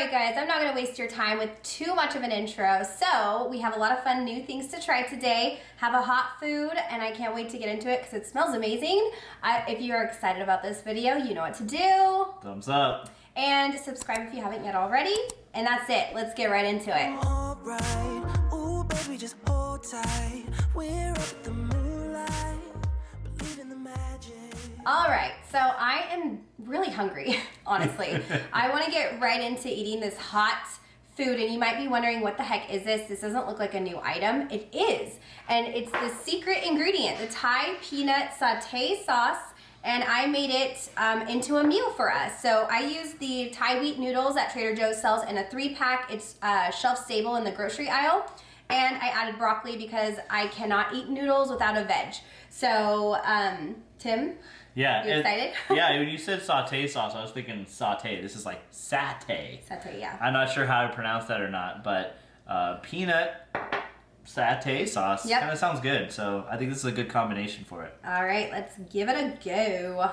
Alright guys, I'm not going to waste your time with too much of an intro, so we have a lot of fun new things to try today. Have a hot food, and I can't wait to get into it because it smells amazing. If you are excited about this video, you know what to do. Thumbs up. And subscribe if you haven't yet already. And that's it. Let's get right into it. Alright, ooh baby, just hold tight. We're up at the moonlight, believe in the magic. Alright, so I am really hungry, honestly. I want to get right into eating this hot food, and you might be wondering, what the heck is this? This doesn't look like a new item. It is, and it's the secret ingredient, the Thai peanut satay sauce, and I made it into a meal for us. So I used the Thai wheat noodles that Trader Joe's sells in a 3-pack. It's shelf stable in the grocery aisle. And I added broccoli because I cannot eat noodles without a veg. So, Tim? Yeah. You excited? Yeah, when you said satay sauce, I was thinking satay. This is like satay. Satay, yeah. I'm not sure how to pronounce that or not, but peanut satay sauce kind of sounds good. So I think this is a good combination for it. All right, let's give it a go.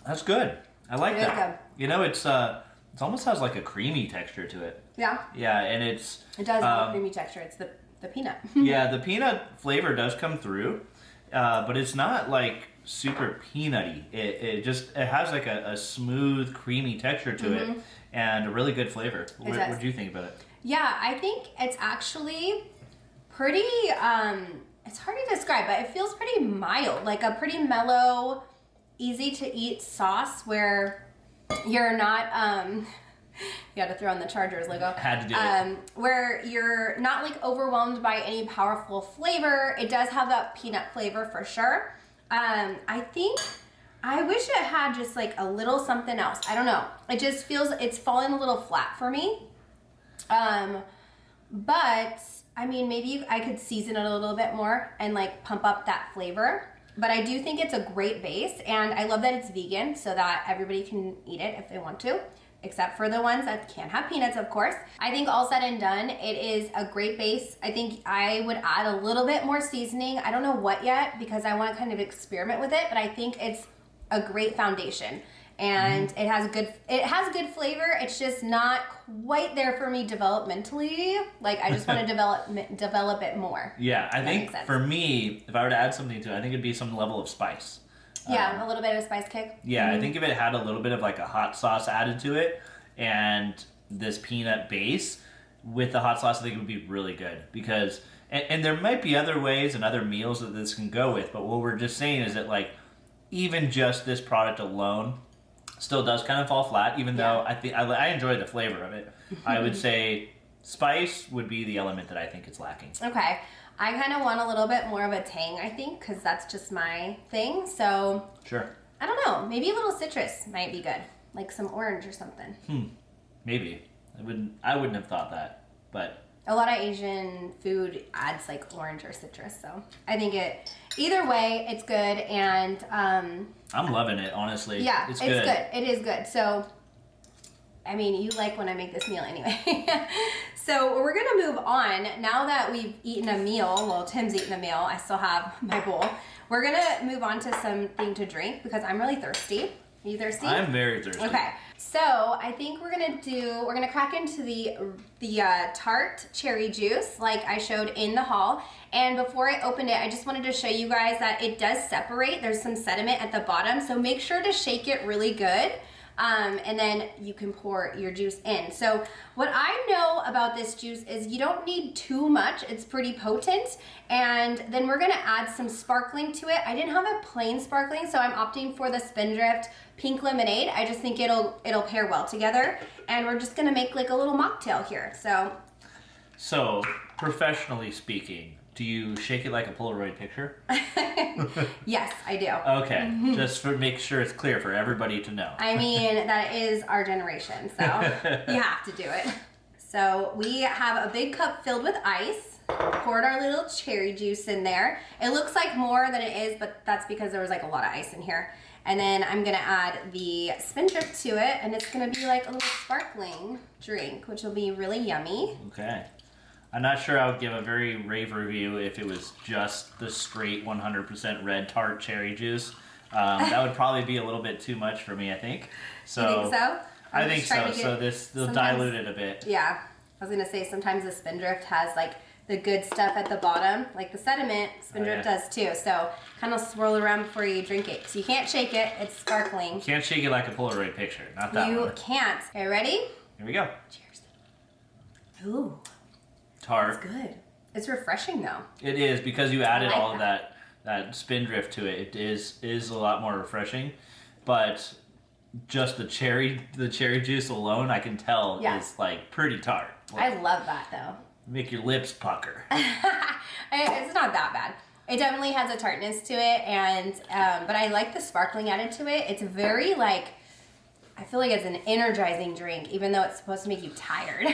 That's good. I like It is that. You know, it almost has like a creamy texture to it. Yeah. Yeah, and it does have a creamy texture. It's the peanut. Yeah, the peanut flavor does come through, but it's not like super peanutty. It has like a smooth, creamy texture to it, and a really good flavor. What do you think about it? Yeah, I think it's actually pretty, it's hard to describe, but it feels pretty mild, like a pretty mellow, easy to eat sauce where you're not, you had to throw in the Chargers logo. Had to do it. Where you're not like overwhelmed by any powerful flavor. It does have that peanut flavor for sure. I think, I wish it had just like a little something else. I don't know. It just feels, it's fallen a little flat for me. But I mean, maybe I could season it a little bit more and like pump up that flavor. But I do think it's a great base, and I love that it's vegan so that everybody can eat it if they want to, except for the ones that can't have peanuts, of course. I think all said and done, it is a great base. I think I would add a little bit more seasoning. I don't know what yet because I want to kind of experiment with it, but I think it's a great foundation. And it has good flavor. It's just not quite there for me developmentally. Like, I just want to develop it more. Yeah, I think for me, if I were to add something to it, I think it'd be some level of spice. Yeah, a little bit of a spice kick. Yeah, I think if it had a little bit of like a hot sauce added to it and this peanut base with the hot sauce, I think it would be really good. Because, and there might be other ways and other meals that this can go with, but what we're just saying is that like, even just this product alone still does kind of fall flat, even though I enjoy the flavor of it. I would say spice would be the element that I think it's lacking. Okay. I kind of want a little bit more of a tang, I think, because that's just my thing. So, sure. I don't know. Maybe a little citrus might be good. Like some orange or something. Maybe. I wouldn't have thought that, but a lot of Asian food adds like orange or citrus, so I think either way, it's good, and I'm loving it, honestly. Yeah, it's good. It is good. So, I mean, you like when I make this meal anyway. So we're gonna move on now that we've eaten a meal. Well, Tim's eaten a meal. I still have my bowl. We're gonna move on to something to drink because I'm really thirsty. Are you thirsty? I'm very thirsty. Okay, so I think we're gonna crack into the tart cherry juice like I showed in the haul. And before I opened it, I just wanted to show you guys that it does separate. There's some sediment at the bottom, so make sure to shake it really good. And then you can pour your juice in. So what I know about this juice is you don't need too much. It's pretty potent. And then we're gonna add some sparkling to it. I didn't have a plain sparkling, so I'm opting for the Spindrift pink lemonade. I just think it'll pair well together. And we're just gonna make like a little mocktail here. So professionally speaking, do you shake it like a Polaroid picture? Yes, I do. Okay, just for make sure it's clear for everybody to know. I mean, that is our generation, so you have to do it. So we have a big cup filled with ice, poured our little cherry juice in there. It looks like more than it is, but that's because there was like a lot of ice in here. And then I'm gonna add the Spindrift to it, and it's gonna be like a little sparkling drink, which will be really yummy. Okay. I'm not sure I would give a very rave review if it was just the straight 100% red tart cherry juice. That would probably be a little bit too much for me, I think. You think so? I think so. So they'll dilute it a bit. Yeah. I was going to say sometimes the Spindrift has like the good stuff at the bottom, like the sediment. Spindrift does too. So kind of swirl it around before you drink it. So you can't shake it. It's sparkling. You can't shake it like a Polaroid picture. Not that one. You can't. Okay, ready? Here we go. Cheers. Ooh. Tart. It's good. It's refreshing though. It is because you added all of that Spindrift to it. It is a lot more refreshing, but just the cherry juice alone, I can tell is like pretty tart. Like, I love that though. Make your lips pucker. It's not that bad. It definitely has a tartness to it, and but I like the sparkling added to it. It's very like, I feel like it's an energizing drink, even though it's supposed to make you tired.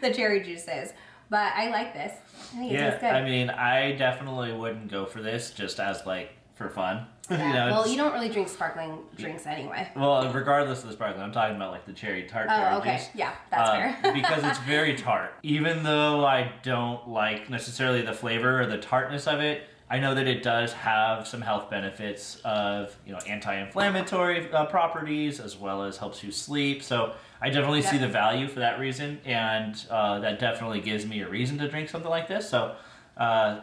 The cherry juice is. But I like this. I think it tastes good. I mean, I definitely wouldn't go for this just as like for fun. Yeah. Well, you don't really drink sparkling drinks anyway. Well, regardless of the sparkling, I'm talking about like the cherry tart juice. Yeah, that's fair. Because it's very tart. Even though I don't like necessarily the flavor or the tartness of it, I know that it does have some health benefits of, anti-inflammatory properties, as well as helps you sleep. So I definitely see the value for that reason, and that definitely gives me a reason to drink something like this. So I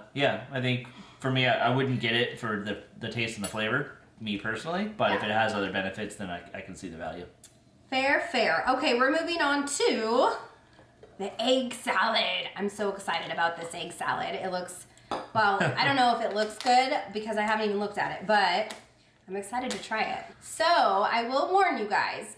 think for me, I wouldn't get it for the taste and the flavor, me personally, but if it has other benefits, then I can see the value. Fair. Okay, we're moving on to the egg salad. I'm so excited about this egg salad. It looks... Well, I don't know if it looks good because I haven't even looked at it, but I'm excited to try it. So I will warn you guys,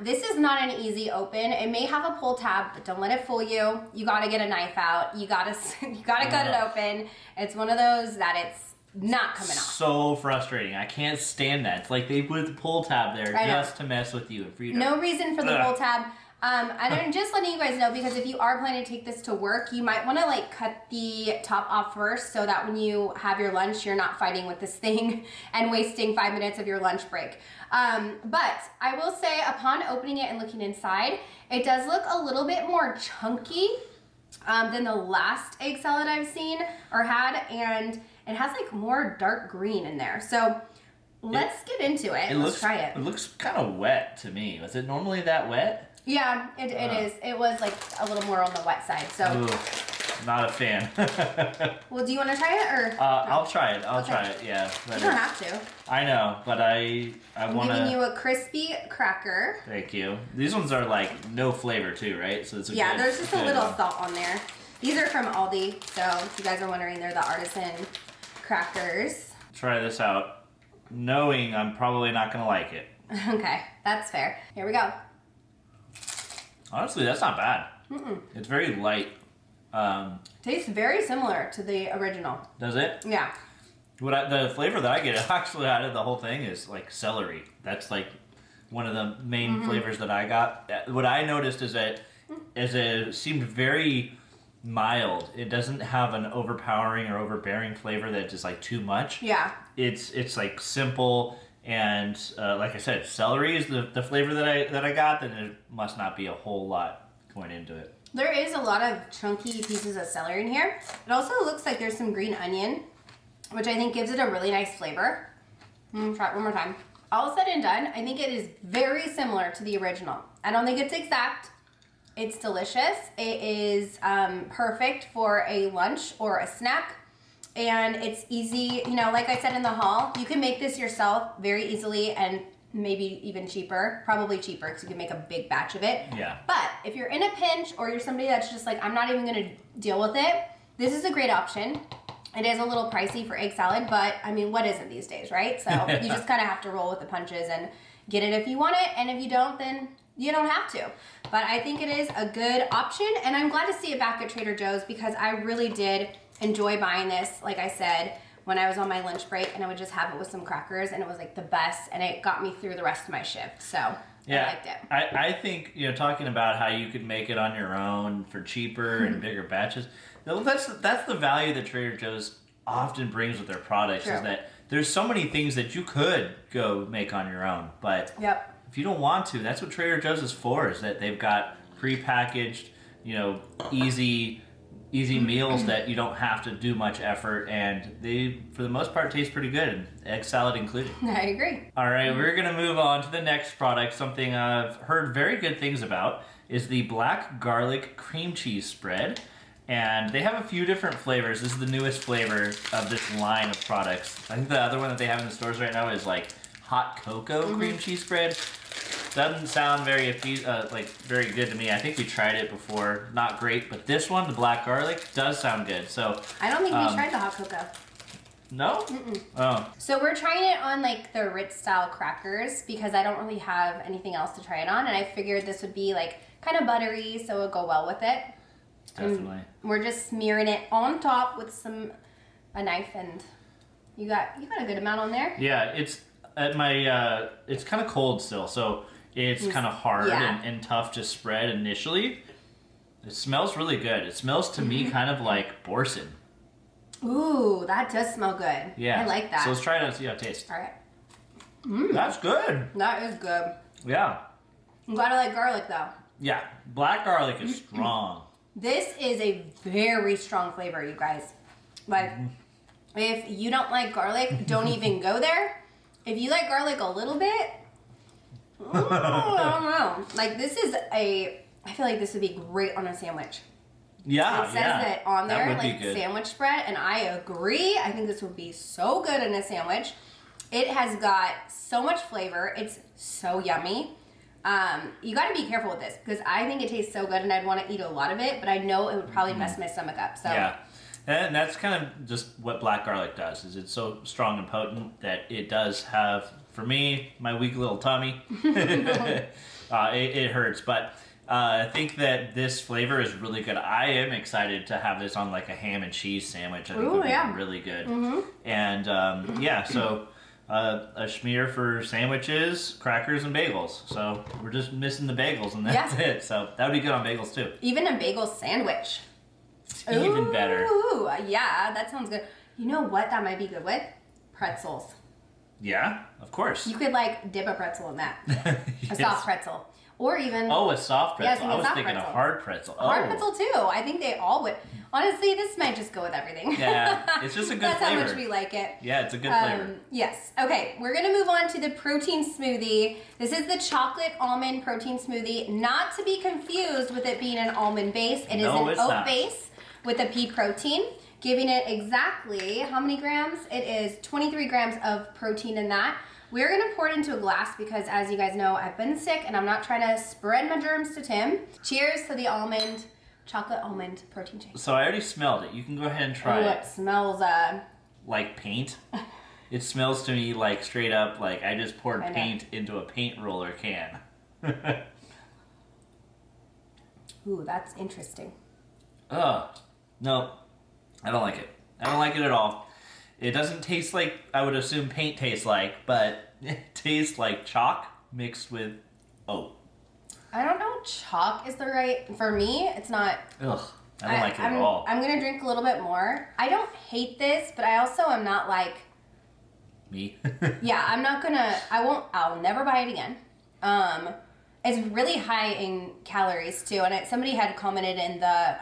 this is not an easy open. It may have a pull tab, but don't let it fool you. You gotta get a knife out. You gotta cut it open. It's one of those that it's not coming off. So frustrating. I can't stand that. It's like they put the pull tab there just to mess with you. No reason for the pull tab. And I'm just letting you guys know, because if you are planning to take this to work, you might want to like cut the top off first so that when you have your lunch, you're not fighting with this thing and wasting 5 minutes of your lunch break. But I will say, upon opening it and looking inside, it does look a little bit more chunky than the last egg salad I've seen or had, and it has like more dark green in there. So let's get into it. Let's try it. It looks kind of wet to me. Was it normally that wet? Yeah, it is. It was like a little more on the wet side. So, not a fan. Well, do you want to try it or? I'll try it. I'll try it. Yeah. You don't have to. I know, but I'm giving you a crispy cracker. Thank you. These ones are like no flavor too, right? So it's there's just a little salt on there. These are from Aldi, so if you guys are wondering, they're the artisan crackers. Try this out, knowing I'm probably not gonna like it. Okay, that's fair. Here we go. Honestly, that's not bad. It's very light. Tastes very similar to the original. Does it? Yeah. The flavor that I get actually out of the whole thing is like celery. That's like one of the main flavors that I got. What I noticed is that it seemed very mild. It doesn't have an overpowering or overbearing flavor that's just like too much. Yeah. It's like simple. And like I said, celery is the flavor that I got. Then there must not be a whole lot going into it. There is a lot of chunky pieces of celery in here. It also looks like there's some green onion, which I think gives it a really nice flavor. Try it one more time. All said and done, I think it is very similar to the original. I don't think it's exact. It's delicious. It is perfect for a lunch or a snack. And it's easy, like I said in the haul, you can make this yourself very easily and maybe even cheaper. Probably cheaper because you can make a big batch of it. Yeah. But if you're in a pinch or you're somebody that's just like, I'm not even going to deal with it, this is a great option. It is a little pricey for egg salad, but I mean, what isn't these days, right? So you just kind of have to roll with the punches and get it if you want it. And if you don't, then you don't have to. But I think it is a good option. And I'm glad to see it back at Trader Joe's because I really did enjoy buying this, like I said, when I was on my lunch break, and I would just have it with some crackers, and it was like the best, and it got me through the rest of my shift. So I liked it. I think talking about how you could make it on your own for cheaper and bigger batches. That's the value that Trader Joe's often brings with their products. True. Is that there's so many things that you could go make on your own, but if you don't want to, that's what Trader Joe's is for. Is that they've got prepackaged, easy easy meals that you don't have to do much effort, and they, for the most part, taste pretty good, egg salad included. I agree. All right, we're going to move on to the next product. Something I've heard very good things about is the black garlic cream cheese spread. And they have a few different flavors. This is the newest flavor of this line of products. I think the other one that they have in the stores right now is like hot cocoa cream cheese spread. Doesn't sound very very good to me. I think we tried it before. Not great, but this one, the black garlic, does sound good. So I don't think we tried the hot cocoa. No? Oh. So we're trying it on like the Ritz style crackers because I don't really have anything else to try it on, and I figured this would be like kind of buttery, so it would go well with it. Definitely. And we're just smearing it on top with a knife, and you got a good amount on there. Yeah, it's at my it's kind of cold still, so it's kind of hard and tough to spread initially. It smells really good. It smells to me kind of like Borson. Ooh, that does smell good. Yeah, I like that. So let's try it and see how it tastes. All right. That's good. That is good. Yeah. I'm glad I like garlic though. Yeah, black garlic is strong. This is a very strong flavor, you guys. Like, if you don't like garlic, don't even go there. If you like garlic a little bit, I don't know. Like, I feel like this would be great on a sandwich. Yeah, It says it on there, would be like good. sandwich spread, and I agree. I think this would be so good in a sandwich. It has got so much flavor. It's so yummy. You got to be careful with this because I think it tastes so good and I'd want to eat a lot of it, but I know it would probably mess my stomach up. So yeah, and that's kind of just what black garlic does. Is it's so strong and potent that it does have, for me, my weak little tummy. It hurts, but I think that this flavor is really good. I am excited to have this on like a ham and cheese sandwich. I think it would be really good. And so. A schmear for sandwiches, crackers, and bagels. So we're just missing the bagels, and that's it. So that would be good on bagels too. Even a bagel sandwich. Even better. Ooh, yeah, that sounds good. You know what that might be good with? Pretzels. Yeah, of course. You could like dip a pretzel in that. Yes. A soft pretzel. Or even... Oh, a soft pretzel. Yeah, I was soft thinking pretzel. a hard pretzel. Hard pretzel too. I think they all would. Honestly, this might just go with everything. Yeah, it's just a good That's flavor. how much we like it. Yeah, it's a good flavor. Yes. Okay, we're going to move on to the protein smoothie. This is the chocolate almond protein smoothie, not to be confused with it being an almond base. It is an oat base with a pea protein, giving it exactly how many grams? It is 23 grams of protein in that. We're going to pour it into a glass because, as you guys know, I've been sick and I'm not trying to spread my germs to Tim. Cheers to the chocolate almond protein shake. So I already smelled it. You can go ahead and try it. It smells... Like paint. It smells to me like straight up like I just poured paint into a paint roller can. Ooh, that's interesting. Ugh. No, I don't like it. I don't like it at all. It doesn't taste like I would assume paint tastes like, but it tastes like chalk mixed with oat. I don't know chalk is the right... For me, it's not... Ugh. I don't like it at all. I'm going to drink a little bit more. I don't hate this, but I also am not like... Me? Yeah, I'm not going to... I'll never buy it again. It's really high in calories, too. And somebody had commented in the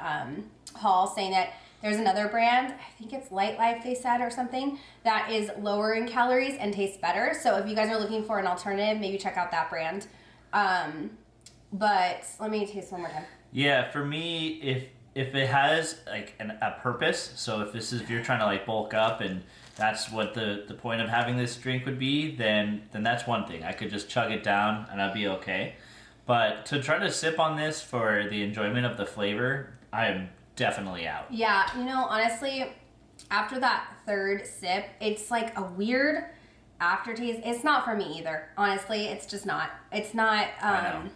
haul saying that there's another brand, I think it's Light Life, they said, or something, that is lower in calories and tastes better. So if you guys are looking for an alternative, maybe check out that brand. But let me taste one more time. Yeah, for me, if it has like a purpose, so if you're trying to like bulk up and that's what the point of having this drink would be, then that's one thing. I could just chug it down and I'd be okay. But to try to sip on this for the enjoyment of the flavor, I am definitely out. Yeah, honestly, after that third sip, it's like a weird aftertaste. It's not for me either. Honestly, it's just not. It's not. I know.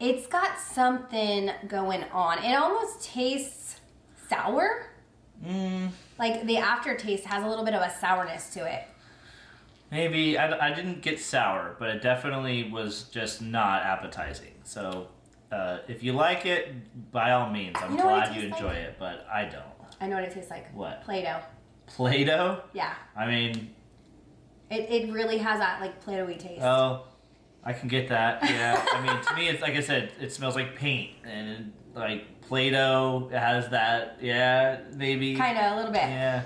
It's got something going on. It almost tastes sour. Like the aftertaste has a little bit of a sourness to it. Maybe. I didn't get sour, but it definitely was just not appetizing. So if you like it, by all means, I'm glad you enjoy it, but I don't. I know what it tastes like. What? Play-Doh. Play-Doh? Yeah. I mean... It really has that like Play-Doh-y taste. Oh, I can get that. Yeah. I mean, to me, it's like I said, it smells like paint and like Play-Doh has that. Yeah, maybe. Kind of, a little bit. Yeah.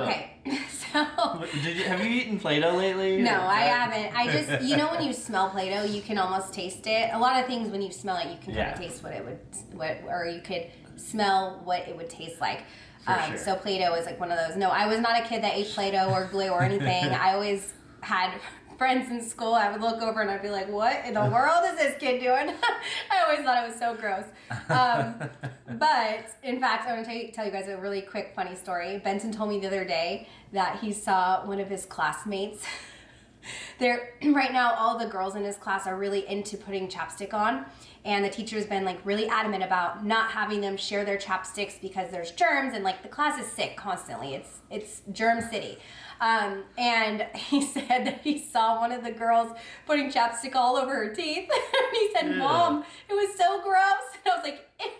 Okay, so. Have you eaten Play-Doh lately? No, I haven't. I just, you know, when you smell Play-Doh, you can almost taste it. A lot of things, when you smell it, you can kind of taste or you could smell what it would taste like. Sure. So Play-Doh is like one of those. No, I was not a kid that ate Play-Doh or glue or anything. I always had friends in school. I would look over and I'd be like, what in the world is this kid doing? I always thought it was so gross. But in fact, I want to tell you guys a really quick funny story. Benson told me the other day that he saw one of his classmates. Right now, all the girls in his class are really into putting chapstick on, and the teacher's been like really adamant about not having them share their chapsticks because there's germs, and like the class is sick constantly. It's germ city. And he said that he saw one of the girls putting chapstick all over her teeth. And he said, Mom, it was so gross. And I was like, ew.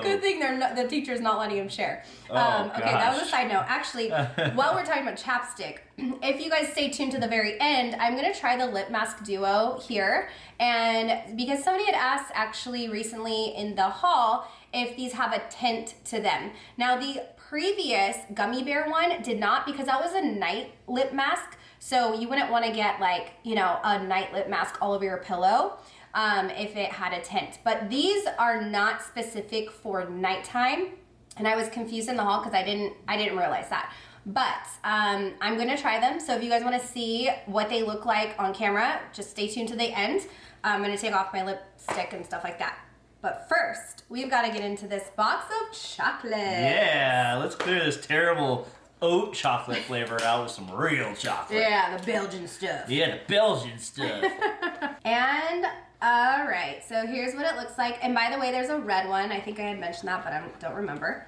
Good thing the teacher's not letting him share. Okay, that was a side note. Actually, while we're talking about chapstick, if you guys stay tuned to the very end, I'm going to try the lip mask duo here. And because somebody had asked actually recently in the haul if these have a tint to them. Now, the previous gummy bear one did not, because that was a night lip mask. So you wouldn't want to get like, you know, a night lip mask all over your pillow. If it had a tint. But these are not specific for nighttime, and I was confused in the haul because I didn't realize that. But I'm gonna try them. So if you guys want to see what they look like on camera, just stay tuned to the end. I'm gonna take off my lipstick and stuff like that. But first, we've got to get into this box of chocolate. Yeah, let's clear this terrible oat chocolate flavor out with some real chocolate. Yeah, the Belgian stuff. Yeah, the Belgian stuff. And all right, so here's what it looks like. And by the way, there's a red one. I think I had mentioned that, but I don't remember.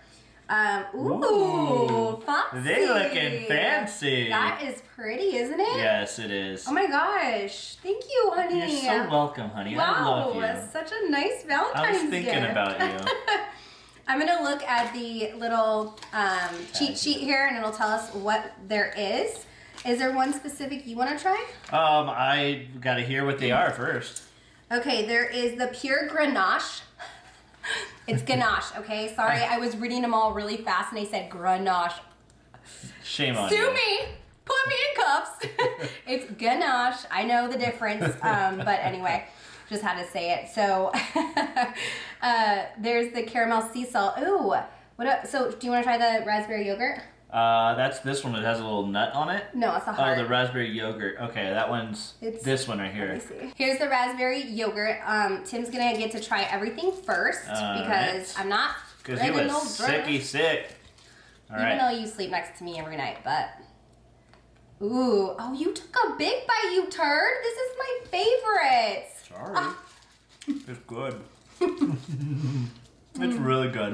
Ooh, fancy. They looking fancy. That is pretty, isn't it? Yes, it is. Oh my gosh. Thank you, honey. You're so welcome, honey. Wow, I love you. That's such a nice Valentine's gift. I was thinking about you. I'm going to look at the little cheat sheet here, and it'll tell us what there is. Is there one specific you want to try? I got to hear what they are first. Okay, there is the pure Grenache. It's ganache, okay? Sorry, I was reading them all really fast and they said Grenache. Shame on you. Sue me! Put me in cuffs! It's ganache. I know the difference, but anyway, just had to say it. So, there's the caramel sea salt. Ooh, so do you want to try the raspberry yogurt? That's this one that has a little nut on it. No, it's the heart. Oh, the raspberry yogurt. Okay, that one's this one right here. Let me see. Here's the raspberry yogurt. Tim's gonna get to try everything first because I'm not. Because he was sicky sick. All right. Even though you sleep next to me every night, but. Ooh, oh, you took a big bite, you turd. This is my favorite. Sorry. It's good. It's really good.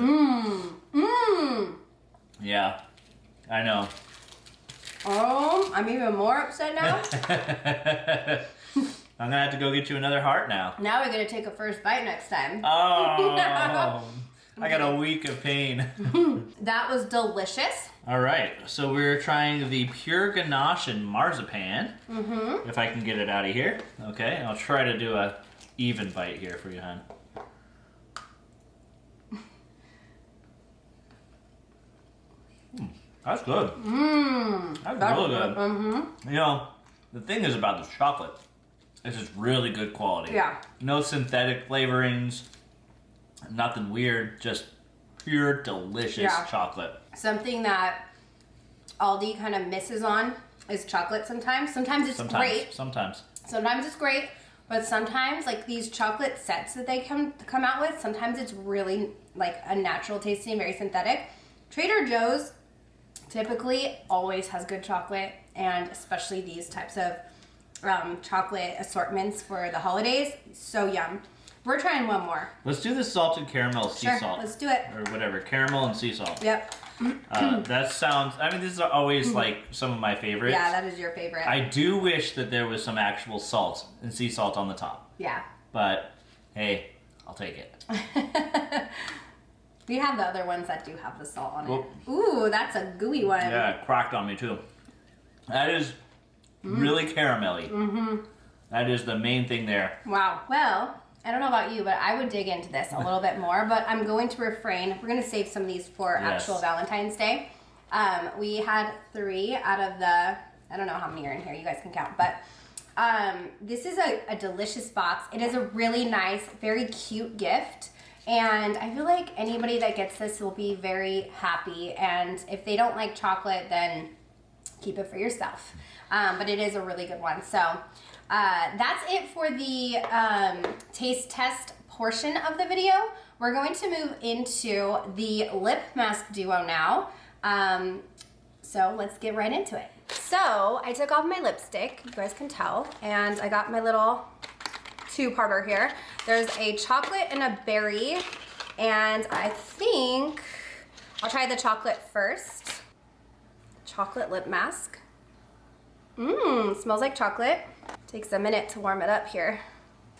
Yeah. I know. Oh, I'm even more upset now. I'm gonna have to go get you another heart now. Now we're gonna take a first bite next time. Oh, I got a week of pain. That was delicious. All right, so we're trying the pure ganache and marzipan. If I can get it out of here. Okay, I'll try to do a even bite here for you, hon. That's good. That's really good. You know, the thing is about this chocolate, it's just really good quality. Yeah. No synthetic flavorings, nothing weird, just pure delicious chocolate. Something that Aldi kind of misses on is chocolate sometimes. Sometimes it's great. Sometimes it's great, but sometimes like these chocolate sets that they come out with, sometimes it's really like unnatural tasting, very synthetic. Trader Joe's typically always has good chocolate, and especially these types of chocolate assortments for the holidays. So yum. We're trying one more. Let's do the salted caramel sea salt. Let's do it. Or whatever, caramel and sea salt. Yep. That sounds, I mean, these are always like some of my favorites. Yeah, that is your favorite. I do wish that there was some actual salt and sea salt on the top. Yeah. But, hey, I'll take it. We have the other ones that do have the salt on it. Ooh, that's a gooey one. Yeah, it cracked on me too. That is really caramelly. That is the main thing there. Wow. Well, I don't know about you, but I would dig into this a little bit more, but I'm going to refrain. We're going to save some of these for actual Valentine's Day. We had 3 out of the, I don't know how many are in here. You guys can count, but this is a delicious box. It is a really nice, very cute gift. And I feel like anybody that gets this will be very happy. And if they don't like chocolate, then keep it for yourself. But it is a really good one. So that's it for the taste test portion of the video. We're going to move into the lip mask duo now. So let's get right into it. So I took off my lipstick, you guys can tell, and I got my little 2-parter here. There's a chocolate and a berry, and I think I'll try the chocolate first. Chocolate lip mask. Smells like chocolate. Takes a minute to warm it up here.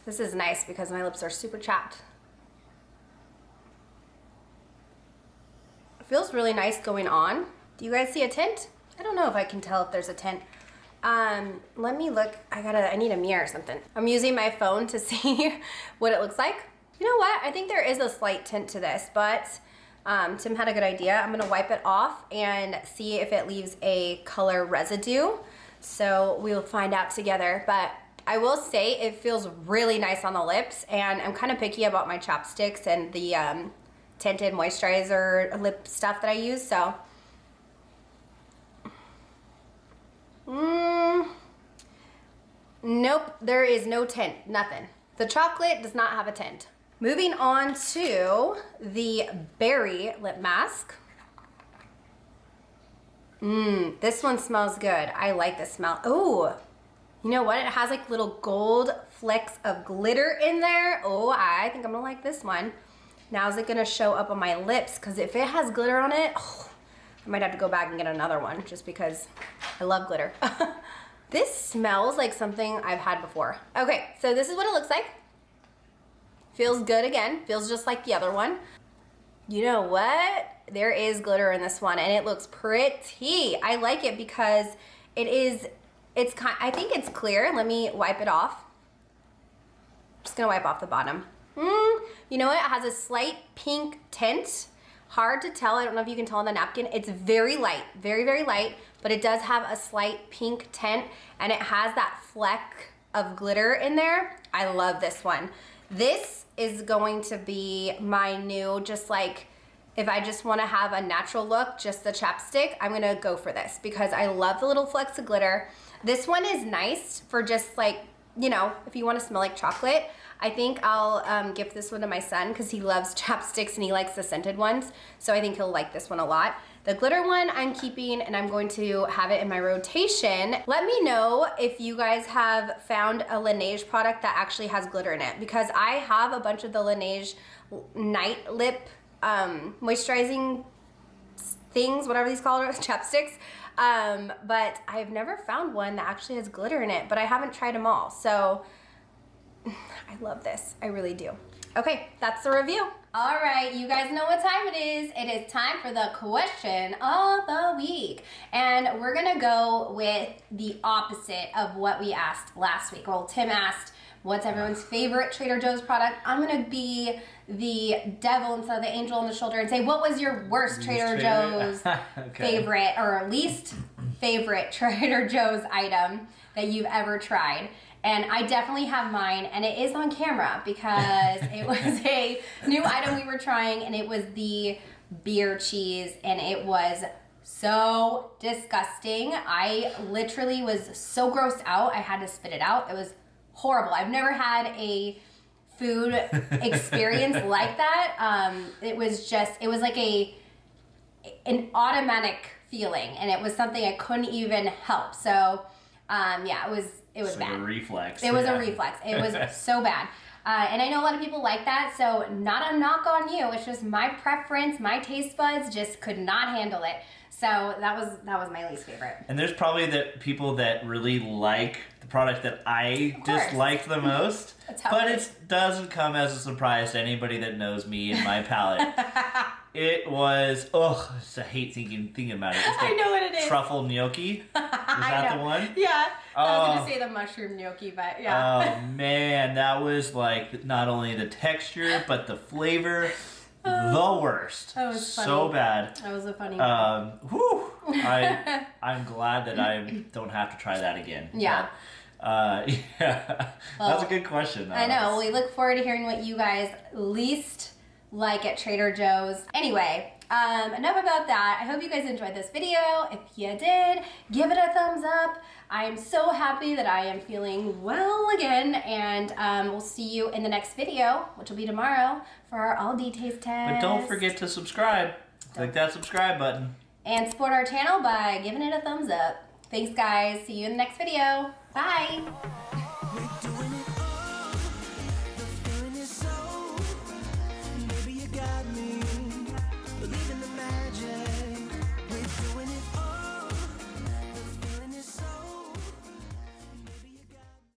This is nice because my lips are super chapped. It feels really nice going on. Do you guys see a tint? I don't know if I can tell if there's a tint. Let me look. I need a mirror or something. I'm using my phone to see what it looks like. You know what? I think there is a slight tint to this, but Tim had a good idea. I'm gonna wipe it off and see if it leaves a color residue. So we'll find out together. But I will say it feels really nice on the lips, and I'm kind of picky about my chapsticks and the tinted moisturizer lip stuff that I use, so. Nope, there is no tint, nothing. The chocolate does not have a tint. Moving on to the berry lip mask. This one smells good. I like the smell. Oh, you know what? It has like little gold flecks of glitter in there. Oh, I think I'm gonna like this one. Now is it gonna show up on my lips? Because if it has glitter on it, oh, I might have to go back and get another one just because I love glitter. This smells like something I've had before. Okay, so this is what it looks like. Feels good again. Feels just like the other one. You know what? There is glitter in this one and it looks pretty. I like it because I think it's clear. Let me wipe it off. Just gonna wipe off the bottom. You know what? It has a slight pink tint. Hard to tell. I don't know if you can tell on the napkin. It's very light, very, very light, but it does have a slight pink tint and it has that fleck of glitter in there. I love this one. This is going to be my new, just like, if I just want to have a natural look, just the chapstick, I'm going to go for this because I love the little flecks of glitter. This one is nice for just like, you know, if you want to smell like chocolate. I think I'll gift this one to my son because he loves chapsticks and he likes the scented ones. So I think he'll like this one a lot. The glitter one I'm keeping and I'm going to have it in my rotation. Let me know if you guys have found a Laneige product that actually has glitter in it because I have a bunch of the Laneige night lip moisturizing things, whatever these called, chapsticks. But I've never found one that actually has glitter in it, but I haven't tried them all. So I love this, I really do. Okay, that's the review. All right, you guys know what time it is. It is time for the question of the week. And we're gonna go with the opposite of what we asked last week. Well, Tim asked, what's everyone's favorite Trader Joe's product? I'm gonna be the devil instead of the angel on the shoulder and say, what was your worst Trader Joe's favorite or least favorite Trader Joe's item that you've ever tried? And I definitely have mine, and it is on camera because it was a new item we were trying, and it was the beer cheese, and it was so disgusting. I literally was so grossed out, I had to spit it out. It was horrible. I've never had a food experience like that. It was like an automatic feeling, and it was something I couldn't even help. So, yeah, it was bad. Like a reflex. It was a reflex. It was so bad. And I know a lot of people like that, so not a knock on you. It's just my preference. My taste buds just could not handle it. So that was my least favorite. And there's probably the people that really like the product that I disliked the most. But it doesn't come as a surprise to anybody that knows me and my palate. It was, I hate thinking about it. It's I know what it is. Truffle gnocchi. Is that the one? Yeah. I was Oh. gonna say the mushroom gnocchi, but yeah. Oh man, that was like not only the texture but the flavor, the worst. That was funny. So bad. That was a funny one. Whew. I'm glad that I don't have to try that again. Yeah. Yeah. That's a good question, though. I know. We look forward to hearing what you guys least like at Trader Joe's. Anyway, enough about that. I hope you guys enjoyed this video. If you did, give it a thumbs up. I am so happy that I am feeling well again, and we'll see you in the next video, which will be tomorrow, for our Aldi taste test. But don't forget to subscribe. Click that subscribe button. And support our channel by giving it a thumbs up. Thanks, guys. See you in the next video. Bye.